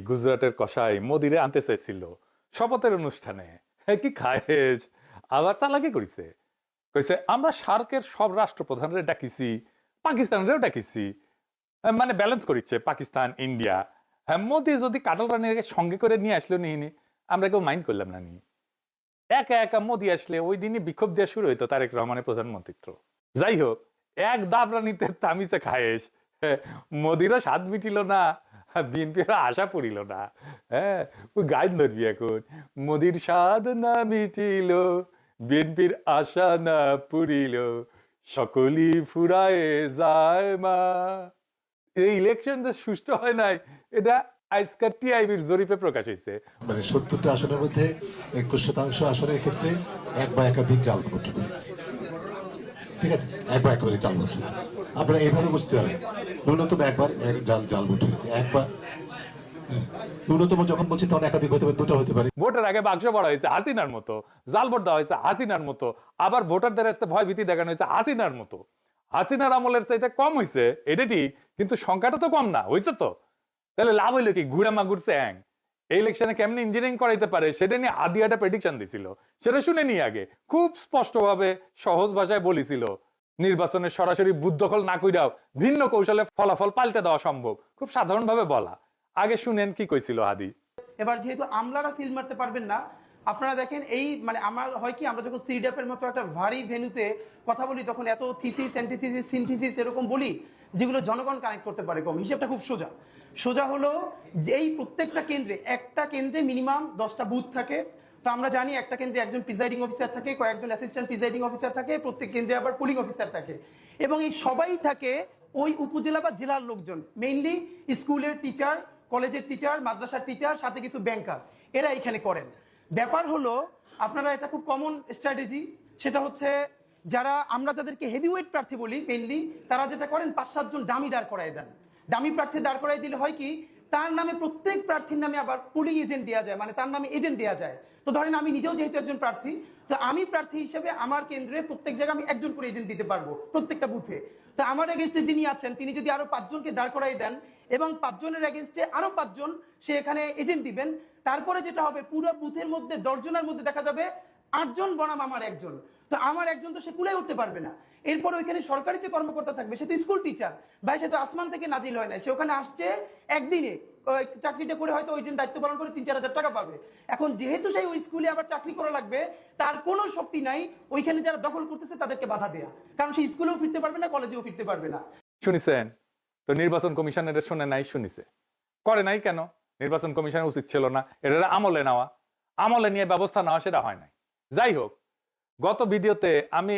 গুজরাটের কসাই মোদিরে আনতে চাইছিল শপথের অনুষ্ঠানে, হ্যাঁ কি খায়েজ আবার চালাকি করেছে। কইছে আমরা সার্কের সব রাষ্ট্রপ্রধানরে ডাকিছি, পাকিস্তানরেও ডাকিছি, মানে ব্যালেন্স করিচ্ছে পাকিস্তান ইন্ডিয়া। হ্যাঁ মোদি যদি কাটাল রানীকে সঙ্গে করে নিয়ে আসলো নিহিনি, আমরা কেউ মাইন্ড করলাম না নি। একা একা মোদি আসলে ওই দিনই বিক্ষোভ দেওয়া শুরু হইতো তারেক রহমানের প্রধানমন্ত্রিত্ব। যাই হোক, এক দাবরানিতে তামিছে খায়েশ, মোদিরও স্বাদ মিটিল না, বিএনপির আশা পড়িল না। হ্যাঁ ওই গাইড ধরবি এখন, মোদির স্বাদ না মিটিল, বিএনপির আশা না পুরিল, সকলই ফুরায়ে যায় মা। এই ইলেকশন যে সুষ্ঠু হয় নাই, এটা আজকাল টিআইবির জরিপে প্রকাশ হয়েছে। মানে ৭০টা আসনের মধ্যে ২১% আসনের ক্ষেত্রে এক বা একাধিক জাল ভোট হয়েছে। ঠিক আছে, এক বা একাধিক জাল ভোট হয়েছে। আপনারা এইভাবে বুঝতে পারেন, ন্যূনতম একবার জাল ভোট হয়েছে, একবার। ন্যূনতম যখন বলছি তখন একাধিক হতে পারে, দুটো হতে পারে। ভোটের আগে বাক্স ভরা হয়েছে হাসিনার মতো, জাল ভোট দেওয়া হয়েছে হাসিনার মতো, আবার ভোটারদের কাছে ভয় ভীতি দেখানো হয়েছে হাসিনার মতো। হাসিনার আমলের চাইতে কম হয়েছে এটা ঠিক, কিন্তু সংখ্যাটা তো কম না হয়েছে। তো তাহলে লাভ হইলো কি? ঘুরামা ঘুরছে হ্যাং। এই ইলেকশনে কেমনি ইঞ্জিনিয়ারিং করাইতে পারে সেটা নিয়ে আদি একটা প্রেডিকশন দিছিল, সেটা শুনে নি আগে খুব স্পষ্টভাবে সহজ ভাষায় বলেছিল নির্বাচনে সরাসরি বুথ দখল না কইরাও ভিন্ন কৌশলে ফলাফল পাল্টে দেওয়া সম্ভব, খুব সাধারণভাবে বলা। আগে শুনেন কি কইছিল হাদি। এবার যেহেতু আমলারা সিল মারতে পারবেন না, আপনারা দেখেন এই মানে আমার হয় কি, আমরা যখন সিডাপের মতো একটা ভারী ভেন্যুতে কথা বলি তখন এত থিসিস অ্যান্টিথিসিস সিনথিসিস এরকম বলি যেগুলো জনগণ কানেক্ট করতে পারে কম। হিসেবটা খুব সোজা। সোজা হলো যে এই প্রত্যেকটা কেন্দ্রে, একটা কেন্দ্রে মিনিমাম 10টা বুথ থাকে। তো আমরা জানি একটা কেন্দ্রে একজন প্রিজাইডিং অফিসার থাকে, কয়েকজন অ্যাসিস্ট্যান্ট প্রিজাইডিং অফিসার থাকে, প্রত্যেক কেন্দ্রে আবার পুলিং অফিসার থাকে, এবং এই সবাই থাকে ওই উপজেলা বা জেলার লোকজন, মেইনলি স্কুলের টিচার, কলেজের টিচার, মাদ্রাসার টিচার, সাথে কিছু ব্যাংকার, এরা এখানে করেন। ব্যাপার হলো আপনারা এটা খুব কমন স্ট্র্যাটেজি, সেটা হচ্ছে যারা আমরা যাদেরকে হেভিওয়েট প্রার্থী বলি মেইনলি, তারা যেটা করেন ৫-৭ জন ডামি দাঁড় করায় দেন। ডামি প্রার্থী দাঁড় করাই দিলে হয় কি, তার নামে প্রত্যেক প্রার্থীর নামে আবার পুলিং এজেন্ট দেওয়া যায়, মানে তার নামে এজেন্ট দেওয়া যায়। তো ধরেন আমি নিজেও যেহেতু একজন প্রার্থী, তো আমি প্রার্থী হিসেবে আমার কেন্দ্রে প্রত্যেক জায়গায় আমি একজন করে এজেন্ট দিতে পারবো প্রত্যেকটা বুথে। তো আমার এগেনস্টে যিনি আছেন তিনি যদি আরো 5 জনকে দাঁড় করাই দেন এবং 5 জনের এগেনস্টে আরো 5 জন সে এখানে এজেন্ট দিবেন, তারপরে যেটা হবে পুরো বুথের মধ্যে 10 জনের মধ্যে দেখা যাবে 8 জন বনাম আমার একজন। তো আমার একজন তো সে কুলাই উঠতে পারবে না। এরপর ওইখানে সরকারি যে কর্মকর্তা থাকবে সে তো স্কুল টিচার ভাই, সে তো আসমান থেকে নাজিল হয় না, সে ওখানে আসছে একদিনে চাকরিটা করে হয়তো ওই দিন দায়িত্ব পালন করে ৩-৪ হাজার টাকা পাবে। এখন যেহেতু সেই ওই স্কুলে আবার চাকরি করা লাগবে, তার কোনো শক্তি নাই ওইখানে যারা দখল করতেছে তাদেরকে বাধা দেয়া, কারণ সে স্কুলেও ফিরতে পারবে না, কলেজেও ফিরতে পারবে না। শুনিছেন তো? নির্বাচন কমিশনের শুনে নাই, শুনিছে করে নাই কেন? নির্বাচন কমিশনের উচিত ছিল না এটা আমলে নেওয়া, আমলে নিয়ে ব্যবস্থা নেওয়া, সেটা হয় নাই। যাই হোক, গত ভিডিওতে আমি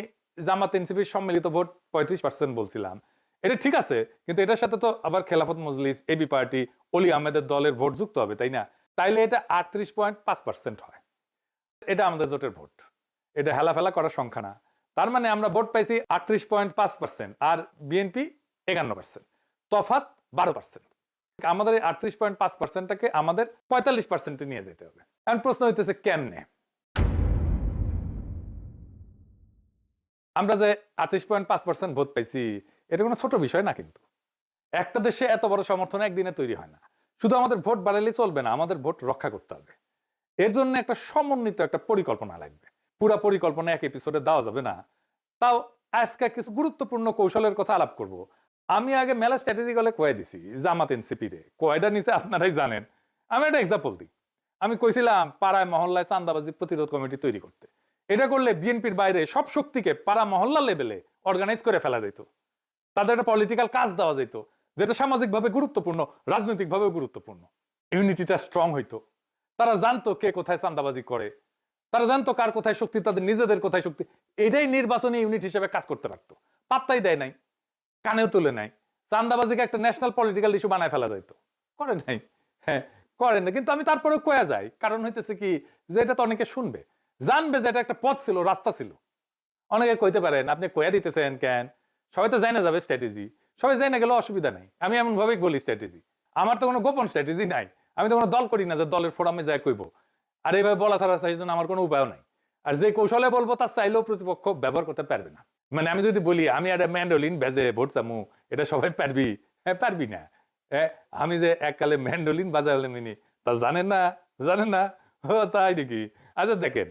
জামাত এনসিপির সম্মিলিত ভোট ৩৫% বলছিলাম, এটা ঠিক আছে, কিন্তু এটার সাথে তো আবার খেলাফত মজলিস, এবি পার্টি, অলি আহমেদের দলের ভোট যুক্ত হবে, তাই না? তাইলে এটা ৩৮.৫% হয়। এটা আমাদের জোটের ভোট, এটা হেলাফেলা করার সংখ্যা না। তার মানে আমরা ভোট পাইছি ৩৮.৫% আর বিএনপি ৫১%, তফাৎ ১২%। আমাদের ৩৮.৫%টাকে আমাদের ৪৫%-এ নিয়ে যেতে হবে। এখন প্রশ্ন হইতেছে কেমনে? আমরা যে ৩৮.৫% ভোট পাইছি এটা কোনো ছোট বিষয় না, কিন্তু একটা দেশে এত বড় সমর্থন একদিনে তৈরি হয় না। শুধু আমাদের ভোট বাড়াইলে চলবে না, আমাদের ভোট রক্ষা করতে হবে। এর জন্য একটা সমন্বিত একটা পরিকল্পনা লাগবে। পুরা পরিকল্পনা এক এপিসোডে দেওয়া যাবে না। তাও আজকে কিছু গুরুত্বপূর্ণ কৌশলের কথা আলাপ করব। আমি আগে মেলা স্ট্র্যাটেজি গলে কয়ে দিছি জামাত এনসিপি রে, কয়টা নিচে আপনারাই জানেন। আমি একটা এক্সাম্পল দিই। আমি কইছিলাম পাড়ায় মহল্লায় চাঁদাবাজি প্রতিরোধ কমিটি তৈরি করতে। এটা করলে বিএনপির বাইরে সব শক্তিকে পাড়া মহল্লা লেভেলে অর্গানাইজ করে ফেলা যেত, তাদের একটা পলিটিক্যাল কাজ দেওয়া যেত, যেটা সামাজিকভাবে গুরুত্বপূর্ণ, রাজনৈতিকভাবে গুরুত্বপূর্ণ। ইউনিটিটা স্ট্রং হইতো। তারা জানতো কে কোথায় চাঁদাবাজি করে, তারা জানতো কার কোথায় শক্তি, তাদের নিজেদের কোথায় শক্তি। এটাই নির্বাচনী ইউনিট হিসেবে কাজ করতে পারতো। পাত্তাই দেয় নাই, কানেও তুলে নাই। চাঁদাবাজিকে একটা ন্যাশনাল পলিটিক্যাল ইস্যু বানায় ফেলা যাইতো, করে নাই। হ্যাঁ করেন না, কিন্তু আমি তারপরেও কয়া যায়, কারণ হইতেছে কি যে এটা তো অনেকে শুনবে, জানবে যে এটা একটা পথ ছিল, রাস্তা ছিল। অনেকে কইতে পারেন আপনি কয়া দিতেছেন কেন, সবাই তো জানা যাবে স্ট্র্যাটেজি, সবাই জানা গেলে অসুবিধা নাই। আমি এমন ভাবেই বলি স্ট্র্যাটেজি, আমার তো কোনো গোপন স্ট্র্যাটেজি নাই। আমি তো কোনো দল করি না যে দলের ফোরামে যায় কইব। আর এইভাবে বলা ছাড়া সেই জন্য আমার কোনো উপায় নাই। আর যে কৌশলে বলবো তার চাইলেও প্রতিপক্ষ ব্যবহার করতে পারবে না। মানে আমি যদি বলি আমি একটা ম্যান্ডোলিন বেজে ভোট চামু, এটা সবাই পারবি? হ্যাঁ পারবি না। আমি যে এককালে ম্যান্ডোলিন বাজাইনি তা জানেন না? জানেন না? ও তাই নাকি? আচ্ছা দেখেন,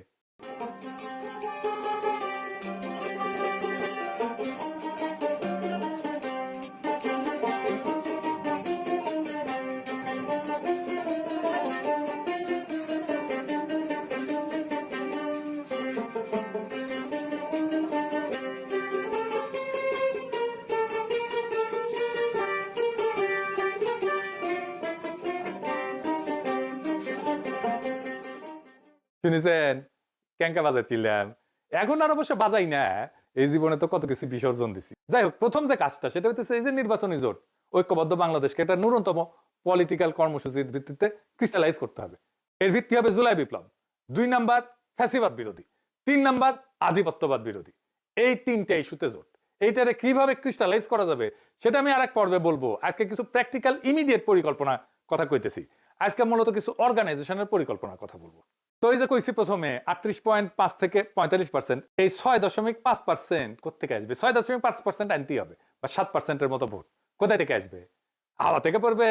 শুনেছেন? ক্যাঙ্কা বাজাচ্ছিলাম, এখন আর অবশ্য বাজাই না। এই জীবনে তো কত কিছু বিসর্জন দিছি। যাই হোক, প্রথম যে কাজটা সেটা হচ্ছে এই যে নির্বাচনী জোট, ঐক্যবদ্ধ বাংলাদেশকে একটা ন্যূনতম পলিটিক্যাল কর্মসূচির ভিত্তিতে ক্রিস্টালাইজ করতে হবে। এর ভিত্তি হবে জুলাই বিপ্লব, 2 নাম্বার ফ্যাসিবাদ বিরোধী, 3 নাম্বার আধিপত্যবাদ বিরোধী। এই 3টে ইস্যুতে জোট। এইটারে কিভাবে ক্রিস্টালাইজ করা যাবে সেটা আমি আরেক পর্বে বলবো। আজকে কিছু প্র্যাকটিক্যাল ইমিডিয়েট পরিকল্পনা কথা কইতেছি। আজকে মূলত কিছু অর্গানাইজেশনের পরিকল্পনার কথা বলবো। তো এই যে কইছি প্রথমে 38.5 থেকে 45%, এই 6.5% কোথেকে আসবে? 6.5% আনতেই হবে, বা 7%-এর মতো ভোট কোথায় থেকে আসবে? হাওয়া থেকে পড়বে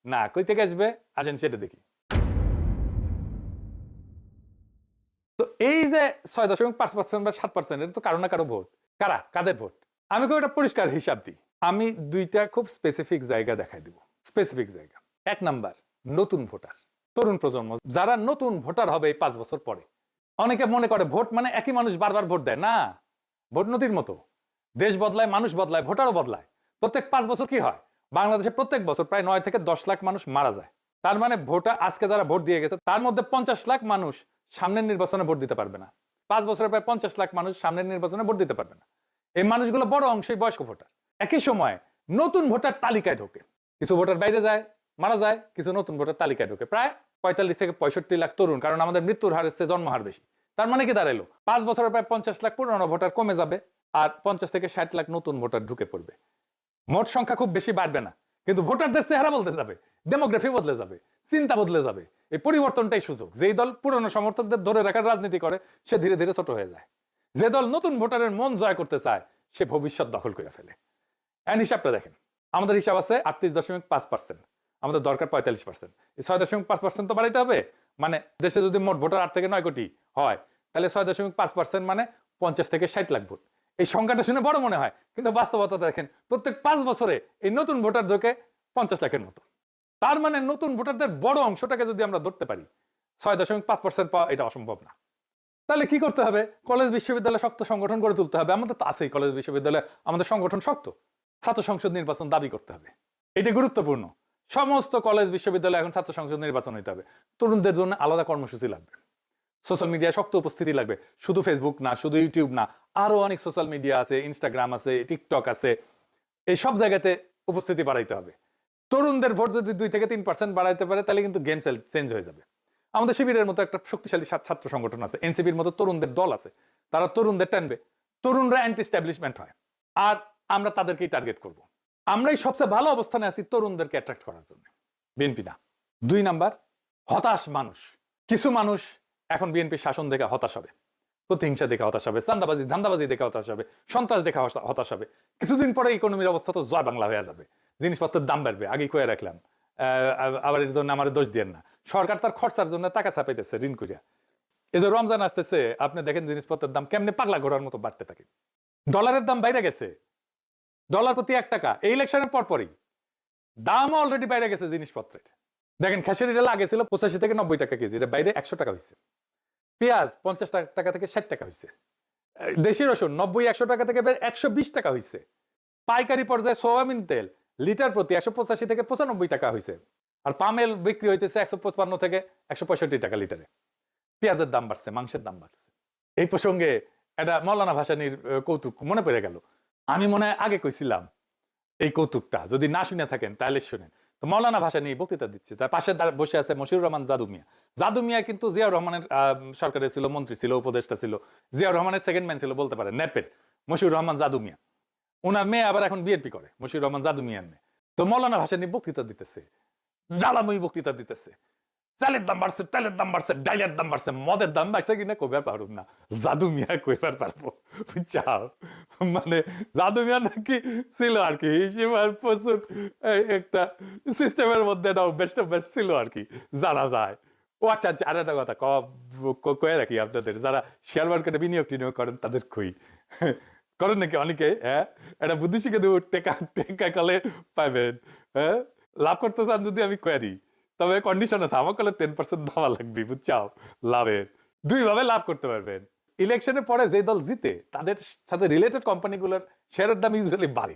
না কই থেকে আসবে? আসেন সেটা দেখি। তো এই যে 6.5% বা 7%, এর তো কারো না কারো ভোট। কারা? কাদের ভোট? আমি খুব একটা পরিষ্কার হিসাব দিই। আমি 2টা খুব স্পেসিফিক জায়গা দেখাই দিব। স্পেসিফিক জায়গা। 1 নাম্বার, নতুন ভোটার, তরুণ প্রজন্ম, যারা নতুন ভোটার হবে এই 5 বছর পরে। অনেকে মনে করে ভোট মানে একই মানুষ বারবার ভোট দেয়। না, ভোট নদীর মতো। দেশ বদলায়, মানুষ বদলায়, ভোটারও বদলায়। প্রত্যেক 5 বছর কি হয়? বাংলাদেশে প্রত্যেক বছর প্রায় 9 থেকে 10 লাখ মানুষ মারা যায়। তার মানে ভোটার আজকে যারা ভোট দিয়ে গেছে তার মধ্যে 50 লাখ মানুষ সামনের নির্বাচনে ভোট দিতে পারবে না। 5 বছরে প্রায় 50 লাখ মানুষ সামনের নির্বাচনে ভোট দিতে পারবে না। এই মানুষগুলো বড় অংশই বয়স্ক ভোটার। একই সময় নতুন ভোটার তালিকায় ঢোকে। কিছু ভোটার বাইরে যায়, মারা যায়, কিছু নতুন ভোটার তালিকায় ঢোকে। প্রায় 45 থেকে 65 লাখ তরুণ, কারণ আমাদের মৃত্যুর হার হচ্ছে জন্ম হার বেশি। তার মানে কি দাঁড়াইলো? 5 বছরে প্রায় 50 লাখ পুরনো ভোটার কমে যাবে, আর 50 থেকে 60 লাখ নতুন ভোটার ঢুকে পড়বে। মোট সংখ্যা খুব বেশি বাড়বে না, কিন্তু ভোটারদের চেহারা বদলে যাবে, ডেমোগ্রাফি বদলে যাবে, চিন্তা বদলে যাবে। এই পরিবর্তনটাই সুযোগ। যেই দল পুরনো সমর্থকদের ধরে রাখার রাজনীতি করে সে ধীরে ধীরে ছোট হয়ে যায়। যে দল নতুন ভোটারের মন জয় করতে চায় সে ভবিষ্যৎ দখল করে ফেলে। এন্ড হিসাবটা দেখেন, আমাদের হিসাব আছে 38.5%, আমাদের দরকার 45%। এই 6.5% তো বাড়াইতে হবে। মানে দেশে যদি মোট ভোটার 8 থেকে 9 কোটি হয়, তাহলে 6.5% মানে 50 থেকে 60 লাখ ভোট। এই সংখ্যাটা শুনে বড় মনে হয়, কিন্তু বাস্তবতা দেখেন প্রত্যেক 5 বছরে এই নতুন ভোটার ঢোকে 50 লাখের মতো। তার মানে নতুন ভোটারদের বড় অংশটাকে যদি আমরা ধরতে পারি, 6.5% পাওয়া এটা অসম্ভব না। তাহলে কি করতে হবে? কলেজ বিশ্ববিদ্যালয়ে শক্ত সংগঠন গড়ে তুলতে হবে। আমাদের তো আছেই কলেজ বিশ্ববিদ্যালয়ে, আমাদের সংগঠন শক্ত। ছাত্র সংসদ নির্বাচন দাবি করতে হবে, এটা গুরুত্বপূর্ণ। সমস্ত কলেজ বিশ্ববিদ্যালয়ে এখন ছাত্র সংসদ নির্বাচন হইতে হবে। তরুণদের জন্য আলাদা কর্মসূচি লাগবে, সোশ্যাল মিডিয়ায় শক্ত উপস্থিতি লাগবে। শুধু ফেসবুক না, শুধু ইউটিউব না, আরো অনেক সোশ্যাল মিডিয়া আছে, ইনস্টাগ্রাম আছে, টিকটক আছে, এই সব জায়গাতে উপস্থিতি বাড়াইতে হবে। তরুণদের ভোট যদি 2 থেকে 3% বাড়াইতে পারে তাহলে কিন্তু গেম চেঞ্জ হয়ে যাবে। আমাদের শিবিরের মতো একটা শক্তিশালী ছাত্র সংগঠন আছে, এনসিপির মতো তরুণদের দল আছে, তারা তরুণদের টানবে। তরুণরা অ্যান্টি স্ট্যাবলিশমেন্ট হয়, আর আমরা তাদেরকেই টার্গেট করব। আমরাই সবচেয়ে ভালো অবস্থানে আছি তরুণদেরকে অ্যাট্রাক্ট করার জন্য, বিএনপি না। 2 নাম্বার, হতাশ মানুষ। কিছু মানুষ এখন বিএনপির শাসন দেখে হতাশ হবে, প্রতিহিংসা দেখে হতাশ হবে, চান্দাবাজি ধান্দাবাজি দেখে হতাশ হবে, সন্ত্রাস দেখে হতাশ হবে। কিছুদিন পরে ইকোনমির অবস্থা তো জয় বাংলা হয়ে যাবে, জিনিসপত্রের দাম বাড়বে। আগে কয়ে রাখলাম, আবার এর জন্য আমার দোষ দিয়েন না। সরকার তার খরচার জন্য টাকা ছাপাইতেছে ঋণ করিয়া। এই যে রমজান আসতেছে, আপনি দেখেন জিনিসপত্রের দাম কেমনে পাগলা ঘোড়ার মতো বাড়তে থাকে। ডলারের দাম বাইরে গেছে, ডলার প্রতি 1 টাকা। এই ইলেকশনের পরপরই দাম অলরেডি বাইরে গেছে জিনিসপত্রের। দেখেন খেসারি ডাল আগে ছিল 85 থেকে 90 টাকা কেজি, এটা বাইরে 100 টাকা হয়েছে। পেঁয়াজ 50 টাকা থেকে 60 টাকা হয়েছে। দেশি রসুন 90-100 টাকা থেকে 120 টাকা হয়েছে। পাইকারি পর্যায়ে সোয়াবিন তেল লিটার প্রতি 185 থেকে 95 টাকা হয়েছে। আর পামেল বিক্রি হইতেছে 155 থেকে 165 টাকা লিটারে। পেঁয়াজের দাম বাড়ছে, মাংসের দাম বাড়ছে। এই প্রসঙ্গে এটা মৌলানা ভাসানীর কৌতুক মনে পড়ে গেল। আমি মনে হয় আগে কইছিলাম এই কৌতুকটা, যদি না শুনে থাকেন তাহলে শুনেন। তো মৌলানা ভাসানী বক্তৃতা দিচ্ছে, তার পাশে বসে আছে মশিউর রহমান জাদু মিয়া। জাদু মিয়া কিন্তু জিয়াউর রহমানের সরকারে ছিল, মন্ত্রী ছিল, উপদেষ্টা ছিল। জিয়াউর রহমানের সেকেন্ড ম্যান ছিল বলতে পারেন, ন্যাপের মশিউর রহমান জাদু মিয়া। ওনার মেয়ে আবার এখন বিএনপি করে, মশিউর রহমান জাদু মিয়ার মেয়ে। তো মৌলানা ভাসানী বক্তৃতা দিতেছে, জ্বালাময়ী বক্তৃতা দিতেছে। চালের দাম বাড়ছে, তেলের দাম বাড়ছে, ডাইলের দাম বাড়ছে, মদের দাম বাড়ছে কিনা কইবার পারুম না, জাদু মিয়া কইবার পারবো, বুঝছাও? মানে জাদু মিয়া নাকি ছিল আর কি হিসেব আর প্রচুর একটা সিস্টেমের মধ্যে একটা অভ্যাস ছিল আর কি, জানা যায়। ও আচ্ছা আচ্ছা, আর একটা কথা কয়ে রাখি আপনাদের, যারা শেয়ার মার্কেটে বিনিয়োগ টিনিয়োগ করেন তাদের কই, করেন নাকি অনেকে? হ্যাঁ, একটা বুদ্ধি শিখে দেবো, টেকা টেকা কলে পাইবেন। হ্যাঁ, লাভ করতে চান যদি আমি কয়ে দিই, তবে কন্ডিশন আছে, আমার কলে 10% দেওয়া লাগবে, বুঝছাও? লাভের দুই ভাবে লাভ করতে পারবেন। ইলেকশনের পরে যে দল জিতে তাদের সাথে রিলেটেড কোম্পানিগুলোর শেয়ারের দাম ইউজুয়ালি বাড়ে।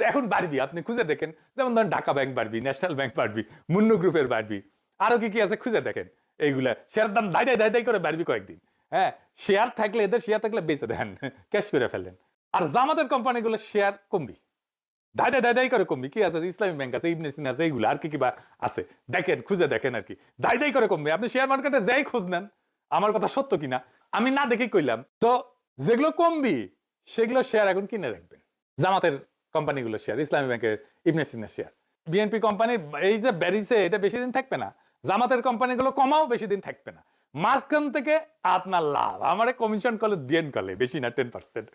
এখন বাড়বি, আপনি খুঁজে দেখেন, যেমন ধরেন ঢাকা ব্যাংক বাড়বি, ন্যাশনাল ব্যাংক বাড়বি, মুন্নু গ্রুপের বাড়বি, আরো কি কি আছে খুঁজে দেখেন, এইগুলা শেয়ারের দাম দাই করে বাড়বি কয়েকদিন। হ্যাঁ, শেয়ার থাকলে, এদের শেয়ার থাকলে বেঁচে দেন, ক্যাশ করে ফেলেন। আর জামাতের কোম্পানিগুলো শেয়ার কমবি, দায় করে কমবি। কি আছে, ইসলামী ব্যাংক আছে, ইবনে সিনা আছে, এইগুলো আর কি বা আছে, দেখেন খুঁজে দেখেন আর কি, দায় করে কমবে। আপনি শেয়ার মার্কেটে যাই খোঁজ নেন, আমার কথা সত্য কিনা আমি না দেখেই কইলাম। তো যেগুলো কমবি সেগুলো শেয়ার এখন কিনে রাখবেন, জামাতের কোম্পানিগুলো শেয়ার, ইসলামী ব্যাংকের, ইবনে সিনা শেয়ার। বিএনপি কোম্পানি এই যে বেরিয়েছে, এটা বেশি দিন থাকবে না। জামাতের কোম্পানিগুলো কমাও বেশি দিন থাকবে না। মাঝখান থেকে আপনার লাভ আমারে কমিশন কলে দিয়েন কলে, বেশি না 10%।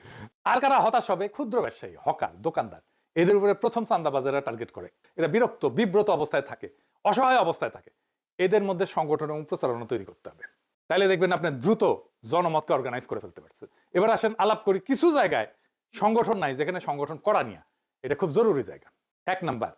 আর কারা হতাশ হবে? ক্ষুদ্র ব্যবসায়ী, হকার, দোকানদার, এদের উপরে প্রথম চাঁদাবাজাররা টার্গেট করে। এরা বিরক্ত, বিব্রত অবস্থায় থাকে, অসহায় অবস্থায় থাকে। এদের মধ্যে সংগঠন এবং প্রচারণা তৈরি করতে হবে, তাহলে দেখবেন আপনি দ্রুত জনমতকে অর্গানাইজ করে ফেলতে পারছেন। এবার আসেন আলাপ করি কিছু জায়গায় সংগঠন নাই, যেখানে সংগঠন করা নিয়ে এটা খুব জরুরি জায়গা। 1 নাম্বার,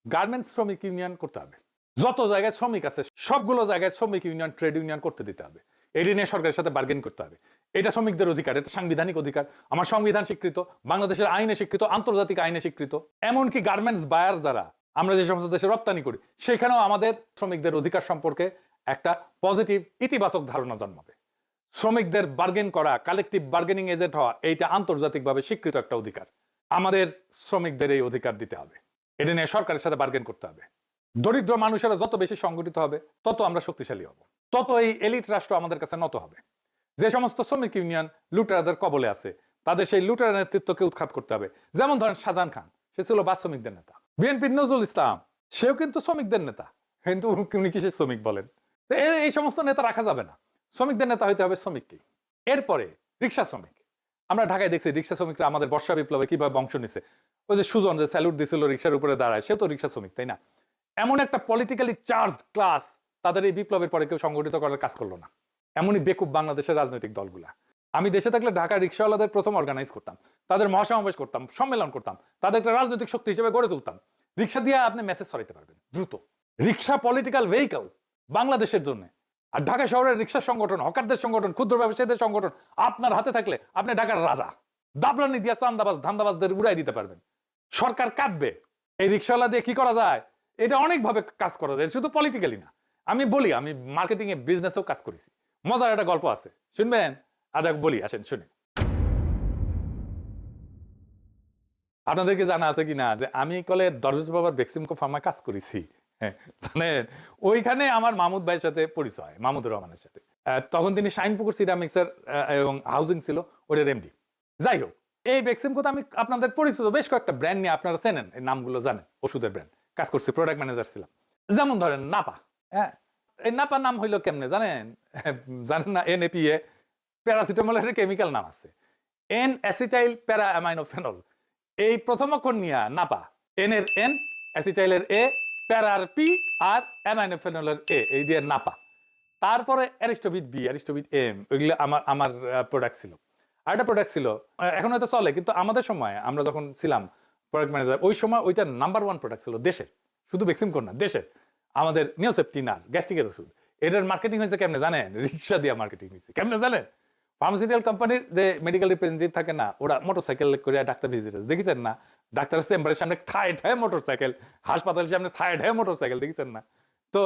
গার্মেন্টস শ্রমিক ইউনিয়ন করতে হবে। যত জায়গায় শ্রমিক আছে সবগুলো জায়গায় শ্রমিক ইউনিয়ন, ট্রেড ইউনিয়ন করতে দিতে হবে। এটি নিয়ে সরকারের সাথে বার্গেন করতে হবে। এটা শ্রমিকদের অধিকার, এটা সাংবিধানিক অধিকার। আমার সংবিধান স্বীকৃত, বাংলাদেশের আইনে স্বীকৃত, আন্তর্জাতিক আইনে স্বীকৃত। এমনকি গার্মেন্টস বায়ার যারা আমরা যে সমস্ত দেশে রপ্তানি করি, সেখানেও আমাদের শ্রমিকদের অধিকার সম্পর্কে একটা পজিটিভ, ইতিবাচক ধারণা জন্মাবে। শ্রমিকদের বার্গেন করা, কালেকটিভ বার্গেনিং এজেন্ট হওয়া, এইটা আন্তর্জাতিকভাবে স্বীকৃত একটা অধিকার। আমাদের শ্রমিকদের এই অধিকার দিতে হবে, এটা নিয়ে সরকারের সাথে বার্গেন করতে হবে। দরিদ্র মানুষেরা যত বেশি সংগঠিত হবে, তত আমরা শক্তিশালী হব, তত এই এলিট রাষ্ট্র আমাদের কাছে নত হবে। যে সমস্ত শ্রমিক ইউনিয়ন লুটেরাদের কবলে আছে, তাদের সেই লুটেরা নেতৃত্বকে উৎখাত করতে হবে। যেমন ধরেন শাহজাহান খান, সে ছিল বাস শ্রমিকদের নেতা। বিএনপির নজরুল ইসলাম, সেও কিন্তু শ্রমিকদের নেতা, কিন্তু উনি কিসের শ্রমিক বলেন? এই সমস্ত নেতা রাখা যাবে না, শ্রমিকদের নেতা হইতে হবে শ্রমিককে। এরপরে রিক্সা শ্রমিক, আমরা ঢাকায় দেখছি রিক্সা শ্রমিকরা আমাদের বর্ষা বিপ্লবে কিভাবে অংশ নিছে। ওই যে সুজন যে স্যালুট দিছিল রিক্সার উপরে দাঁড়ায়, সে তো রিক্সা শ্রমিক, তাই না? এমন একটা পলিটিক্যালি চার্জড ক্লাস তাদের এই বিপ্লবের পরে কেউ সংগঠিত করার কাজ করলো না। এমনই বেকুব বাংলাদেশের রাজনৈতিক দলগুলা। আমি দেশে থাকলে ঢাকা রিক্সাওয়ালাদের প্রথম অর্গানাইজ করতাম, তাদের মহাসমাবেশ করতাম, সম্মেলন করতাম, তাদের একটা রাজনৈতিক শক্তি হিসেবে গড়ে তুলতাম। রিক্সা দিয়ে আপনি মেসেজ ছড়াইতে পারবেন দ্রুত। রিক্সা পলিটিক্যাল ভেহিকল বাংলাদেশের জন্য। আর ঢাকা শহরের রিক্সা সংগঠন, হকারদের সংগঠন, ক্ষুদ্র ব্যবসায়ীদের সংগঠন আপনার হাতে থাকলে আপনি ঢাকার রাজা। দাবলানি দিয়ে চান্দাবাজ ধান্দাবাজদের উড়াই দিতে পারবেন। সরকার কাঁদবে। এই রিক্সাওয়ালা দিয়ে কি করা যায়, এটা অনেকভাবে কাজ করা যায়, শুধু পলিটিক্যালি না। আমি বলি, আমি মার্কেটিং এ, বিজনেসেও কাজ করেছি। মজার একটা গল্প আছে, শুনবেন? আজ বলি, আসেন শুনে। আপনাদেরকে জানা আছে কিনা যে আমি কলে দরজ বাবার বেক্সিমকো ফার্মায় কাজ করেছি। হ্যাঁ, জানেন? ওইখানে আমার মাহমুদ ভাইয়ের সাথে পরিচয়, মাহমুদুর রহমানের সাথে। তখন তিনি শাইনপুকুর সিরামিক্সের এবং হাউজিং ছিল ওটার এমডি। যাই হোক, এই বেক্সিমকোতে আমি আপনাদের পরিচিত বেশ কয়েকটা ব্র্যান্ড নিয়ে, আপনারা চেনেন, এই নামগুলো জানেন, ওষুধের ব্র্যান্ড কাজ করছি, প্রোডাক্ট ম্যানেজার ছিলাম। যেমন ধরেন নাপা। হ্যাঁ, এই নাপা নাম হইলো কেমনে জানেন? জানেন না? NAPA, প্যারাসিটামলের কেমিক্যাল নাম আছে, N অ্যাসিটাইল প্যারা অ্যামাইনোফেনল। এই প্রথম অক্ষর নিয়ে নাপা, N এর N, অ্যাসিটাইলের A, প্যারার P R অ্যামাইনোফেনলের A, এই দিয়ে নাপা। তারপরে অ্যারিস্টোভিট B, অ্যারিস্টোভিট M, ওইগুলো আমার প্রোডাক্ট ছিল। আরেকটা প্রোডাক্ট ছিল, এখন হয়তো চলে, কিন্তু আমাদের সময় আমরা যখন ছিলাম প্রোডাক্ট ম্যানেজার, ওই সময় ওইটা নাম্বার 1 প্রোডাক্ট ছিল দেশের, শুধু বেক্সিমকো না, দেশের। আমাদের নিওসেপটিনার গ্যাস্ট্রিকের ওষুধ, এটার মার্কেটিং হয়েছে কেমনে জানেন? রিক্সা দিয়ে মার্কেটিং হয়েছে। কেমনে জানেন? ফার্মাসিউটিক্যাল কোম্পানির যে মেডিকেল রিপ্রেজেন্টেটিভ থাকে না, ওরা মোটরসাইকেল করে ডাক্তার ভিজিট, দেখেছেন না? ডাক্তারের চেম্বারের সামনে থায় ঠায় মোটরসাইকেল, হাসপাতালের সামনে থায় ঠায় মোটরসাইকেল, দেখেছেন না? তো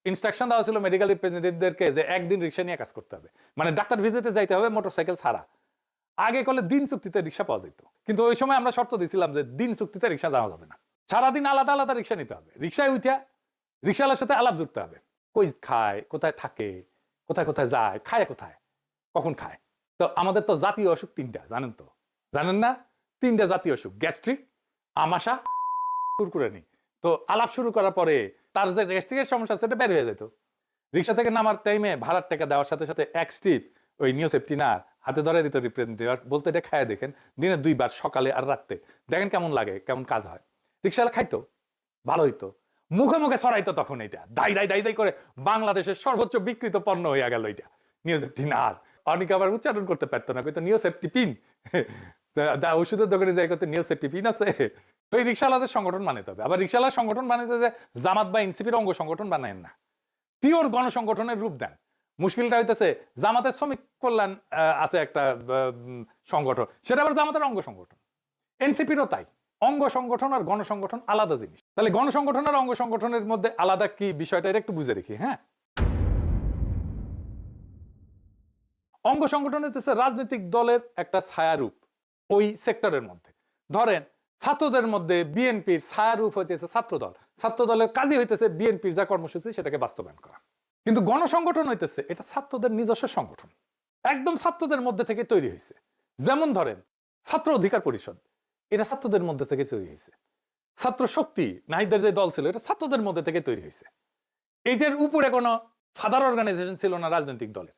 ইনস্ট্রাকশন দেওয়া ছিল মেডিকেল রিপ্রেজেন্টেটিভদেরকে যে একদিন রিক্সা নিয়ে কাজ করতে হবে, মানে ডাক্তার ভিজিটে যাইতে হবে মোটরসাইকেল ছাড়া। আগে করলে দিন চুক্তিতে রিক্সা পাওয়া যেত, কিন্তু ওই সময় আমরা শর্ত দিয়েছিলাম যে দিন চুক্তিতে রিক্সা যাওয়া যাবে না, সারাদিন আলাদা আলাদা রিক্সা নিতে হবে। রিক্সায় উঠে রিক্সাওয়ালার সাথে আলাপ জুড়তে হবে, কই খায়, কোথায় থাকে, কোথায় কোথায় যায়, খায় কোথায়, কখন খায়। তো আমাদের তো জাতীয় অসুখ 3টা, জানেন তো? জানেন না? 3টা জাতীয় অসুখ, গ্যাস্ট্রিক, আমাশা, কুরকুরানি। তো আলাপ শুরু করার পরে তার যে গ্যাস্ট্রিকের সমস্যা সেটা বের হয়ে যেত। রিক্সা থেকে নামার টাইমে ভাড়ার টাকা দেওয়ার সাথে সাথে এক স্ট্রিপ ওই নিউ সেপ্টিনার হাতে ধরে দিত রিপ্রেজেন্টেটিভ, বলতে এটা খায় দেখেন দিনে 2 বার, সকালে আর রাত্রে, দেখেন কেমন লাগে, কেমন কাজ হয়। রিক্সাওয়ালা খাইতো, ভালো হইতো, মুখে মুখে ছড়াইতো তখন এটা দাই দাই দাই দাই করে বাংলাদেশের সর্বোচ্চ বিকৃত পণ্য হইয়া গেল এটা নিউ সেপ্টিনার। অনেকে আবার উচ্চারণ করতে পারতো না, কইতো নিউ সেপ্টিপিন, ওষুধের দোকানে যাই করতে নিউ সেপ্টিপিন আছে। তো এই রিক্সাওয়ালাদের সংগঠন বানাইতে হবে। আবার রিক্সাওয়ালার সংগঠন বানাইতে যে জামাত বা এনসিপির অঙ্গ সংগঠন বানায়েন না, পিওর গণসংগঠনের রূপ দেন। মুশকিলটা হইতেছে জামাতের শ্রমিক কল্যাণ আছে একটা সংগঠন, সেটা আবার জামাতের অঙ্গ সংগঠন। এনসিপিরও তাই, অঙ্গ সংগঠন আর গণসংগঠন আলাদা জিনিস। তাহলে গণসংগঠন আর অঙ্গ সংগঠনের মধ্যে আলাদা কি বিষয়টা একটু বুঝে রেখি। হ্যাঁ, অঙ্গ সংগঠন হইতেছে রাজনৈতিক দলের একটা ছায়ারূপ ওই সেক্টরের মধ্যে। ধরেন ছাত্রদের মধ্যে বিএনপির ছায়ারূপ হইতেছে ছাত্র দল, ছাত্র দলের কাজই হইতেছে বিএনপির যা কর্মসূচি সেটাকে বাস্তবায়ন করা। কিন্তু গণসংগঠন হইতেছে এটা ছাত্রদের নিজস্ব সংগঠন, একদম ছাত্রদের মধ্যে থেকে তৈরি হয়েছে। যেমন ধরেন ছাত্র অধিকার পরিষদ, এটা ছাত্রদের মধ্যে থেকে তৈরি হয়েছে। ছাত্র শক্তি নাহিদের যে দল ছিল, এটা ছাত্রদের মধ্যে থেকে তৈরি হয়েছে। এইটার উপরে কোনো ফাদার অর্গানাইজেশন ছিল না রাজনৈতিক দলের।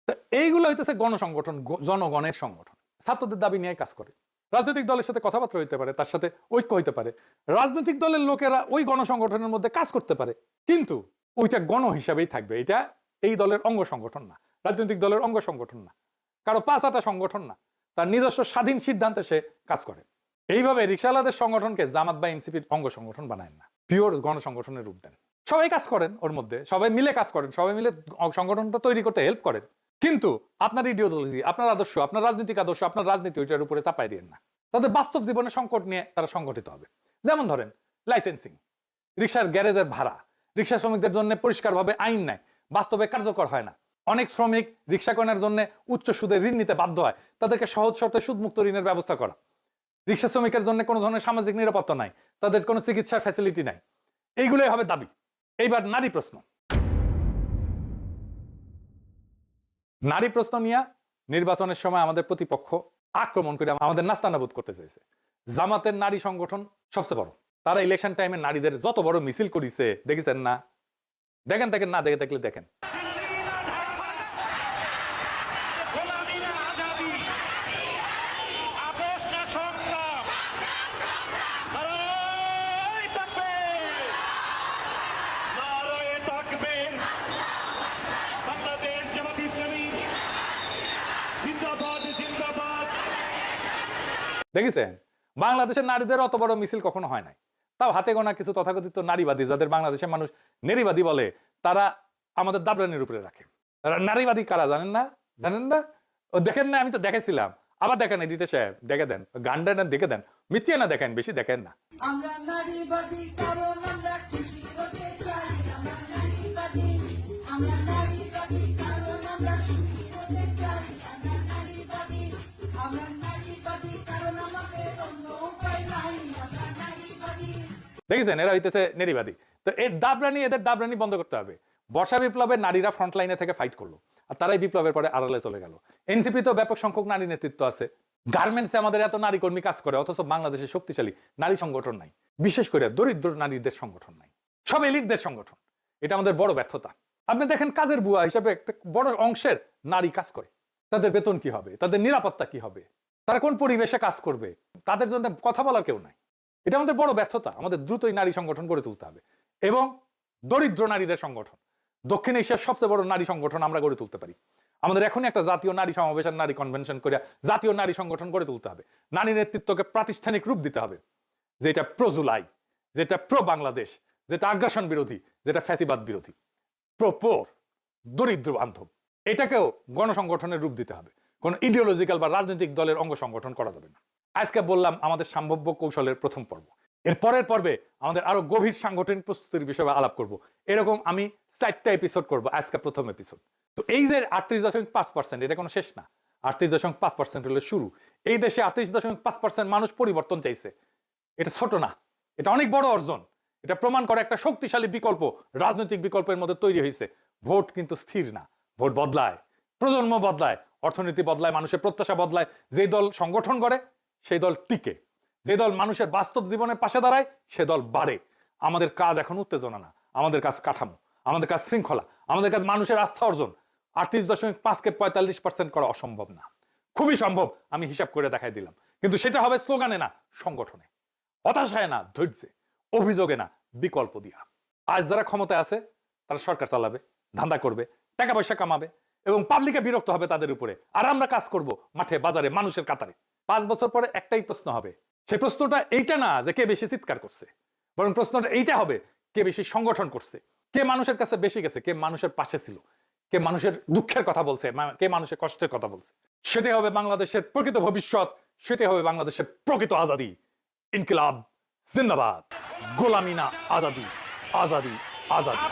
তো এইগুলো হইতেছে গণসংগঠন, জনগণের সংগঠন, ছাত্রদের দাবি নিয়ে কাজ করে। রাজনৈতিক দলের সাথে কথাবার্তা হইতে পারে, তার সাথে ঐক্য হইতে পারে, রাজনৈতিক দলের লোকেরা ওই গণসংগঠনের মধ্যে কাজ করতে পারে, কিন্তু ওইটা গণ হিসাবেই থাকবে। এটা এই দলের অঙ্গ সংগঠন না, রাজনৈতিক দলের অঙ্গ সংগঠন না, কারো পাঁচাটা সংগঠন না, তার নিজস্ব স্বাধীন সিদ্ধান্তে সে কাজ করে। এইভাবে রিক্সাওয়ালাদের সংগঠনকে জামাত বা এনসিপির অঙ্গ সংগঠন বানায় না, পিওর গণসংগঠনের রূপ দেন। সবাই কাজ করেন ওর মধ্যে, সবাই মিলে কাজ করেন, সবাই মিলে সংগঠনটা তৈরি করতে হেল্প করেন, কিন্তু আপনার ইডিওলজি, আপনার আদর্শ, আপনার রাজনৈতিক আদর্শ, আপনার রাজনীতি ওইটার উপরে চাপাই দিয়েন না। তাদের বাস্তব জীবনের সংকট নিয়ে তারা সংগঠিত হবে। যেমন ধরেন লাইসেন্সিং, রিক্সার গ্যারেজের ভাড়া, রিক্সা শ্রমিকদের জন্য পরিষ্কারভাবে আইন নাই, বাস্তবে কার্যকর হয় না। অনেক শ্রমিক রিক্সা কেনার জন্য উচ্চ সুদে ঋণ নিতে বাধ্য হয়, তাদেরকে সহজ শর্তে সুদমুক্ত ঋণের ব্যবস্থা করা। রিক্সা শ্রমিকের জন্য কোনো ধরনের সামাজিক নিরাপত্তা নাই, তাদের কোনো চিকিৎসার ফ্যাসিলিটি নাই। এইগুলোই হবে দাবি। এইবার নারী প্রশ্ন, নারী প্রশ্ন নিয়ে নির্বাচনের সময় আমাদের প্রতিপক্ষ আক্রমণ করে আমাদের নাস্তানাবুদ করতে চাইছে। জামাতের নারী সংগঠন সবচেয়ে বড়, তারা ইলেকশন টাইমে নারীদের যত বড় মিছিল করেছে দেখেছেন না? দেখেন দেখেন না দেখে দেখলে দেখেন। দেখেছেন বাংলাদেশের নারীদের অত বড় মিছিল কখনো হয় নাই। তাও হাতে গোনা কিছু তথাকথিত নারীবাদী, যাদের বাংলাদেশের মানুষ নারীবাদী বলে, তারা আমাদের দাবরানির উপরে রাখে। নারীবাদী কারা জানেন না? জানেন না? ও দেখেন না? আমি তো দেখেছিলাম। আবার দেখেন এডিটে সাহেব, দেখে দেন গানটা না, দেখে দেন, মিথ্যে না দেখেন, বেশি দেখেন না। আমরা নারীবাদী কারণ আমরা খুশি হতে চাই, আমরা নারীবাদী, আমরা নারীবাদী কারণ আমরা সুখী হতে চাই, আমরা নারীবাদী, আমরা নারীবাদী কারণ আমাদের অন্য উপায় নাই, আমরা নারীবাদী। দেখেছেন এরা হইতেছে নারীবাদী। তো এই দাবরানি, এদের দাবরানি বন্ধ করতে হবে। বর্ষা বিপ্লবের নারীরা ফ্রন্ট লাইনে থেকে ফাইট করলো, আর তারাই বিপ্লবের পরে আড়ালে চলে গেল। এনসিপি তো ব্যাপক সংখ্যক নারী নেতৃত্ব আছে। গার্মেন্টসে আমাদের এত নারী কর্মী কাজ করে, অথচ বাংলাদেশে শক্তিশালী নারী সংগঠন নাই, বিশেষ করে দরিদ্র নারীদের সংগঠন নাই, সব এলিটদের সংগঠন। এটা আমাদের বড় ব্যর্থতা। আপনি দেখেন কাজের বুয়া হিসাবে একটা বড় অংশের নারী কাজ করে, তাদের বেতন কি হবে, তাদের নিরাপত্তা কি হবে, তারা কোন পরিবেশে কাজ করবে, তাদের জন্য কথা বলার কেউ নাই। এটা আমাদের বড় ব্যর্থতা। আমাদের দ্রুতই নারী সংগঠন গড়ে তুলতে হবে, এবং দরিদ্র নারীদের সংগঠন, দক্ষিণ এশিয়ার সবচেয়ে বড় নারী সংগঠন আমরা গড়ে তুলতে পারি। আমাদের এখনই একটা জাতীয় নারী সমাবেশ, নারী কনভেনশন করে জাতীয় নারী সংগঠন গড়ে তুলতে হবে। নারী নেতৃত্বকে প্রাতিষ্ঠানিক রূপ দিতে হবে, যেটা প্রো জুলাই, যেটা প্রো বাংলাদেশ, যেটা আগ্রাসন বিরোধী, যেটা ফ্যাসিবাদ বিরোধী, প্রো পোর, দরিদ্র বান্ধব। এটাকেও গণসংগঠনের রূপ দিতে হবে। কোন ইডিওলজিক্যাল বা রাজনৈতিক দলের অঙ্গ সংগঠন করা যাবে না। আজকে বললাম আমাদের সম্ভাব্য কৌশলের প্রথম পর্ব। এর পরের পর্বে আমাদের আরো গভীর সাংগঠনিক প্রস্তুতির বিষয়ে আলাপ করব। এরকম আমি 4টা এপিসোড করব, আজকে প্রথম এপিসোড। তো এই যে 38.5%, এটা কোনো শেষ না। 38.5% হলো শুরু। এই দেশে 38.5% মানুষ পরিবর্তন চাইছে। এটা ছোট না, এটা অনেক বড় অর্জন। এটা প্রমাণ করে একটা শক্তিশালী বিকল্প রাজনৈতিক বিকল্পের মধ্যে তৈরি হয়েছে। ভোট কিন্তু স্থির না, ভোট বদলায়, প্রজন্ম বদলায়, অর্থনীতি বদলায়, মানুষের প্রত্যাশা বদলায়। যে দল সংগঠন করে সেই দল টিকে, যে দল মানুষের বাস্তব জীবনের পাশে দাঁড়ায় সে দল বাড়ে। আমাদের কাজ এখন উত্তেজনা না, আমাদের কাজ কাঠামো। আমাদের কাজ শৃঙ্খলা, আমাদের কাজ মানুষের আস্থা অর্জন। 38.5 কে 45% করা অসম্ভব না, খুবই সম্ভব, আমি হিসাব করে দেখাই দিলাম। কিন্তু সেটা হবে স্লোগানে না, সংগঠনে, হতাশায় না, ধৈর্যে, অভিযোগে না, বিকল্প দিয়া। আজ যারা ক্ষমতায় আছে তারা সরকার চালাবে, ধান্দা করবে, টাকা পয়সা কামাবে এবং পাবলিকে বিরক্ত হবে তাদের উপরে, আর আমরা কাজ করব মাঠে বাজারে মানুষের কাতারে। 5 বছর পরে একটাই প্রশ্ন হবে, সেই প্রশ্নটা এইটা না যে কে বেশি চিৎকার করছে, বরং প্রশ্নটা এইটা হবে কে বেশি সংগঠন করছে, কে মানুষের কাছে বেশি গেছে, কে মানুষের পাশে ছিল, কে মানুষের দুঃখের কথা বলছে, কে মানুষের কষ্টের কথা বলছে। সেটাই হবে বাংলাদেশের প্রকৃত ভবিষ্যৎ, সেটাই হবে বাংলাদেশের প্রকৃত আজাদি। ইনকিলাব জিন্দাবাদ, গোলামি না আজাদি, আজাদি আজাদি।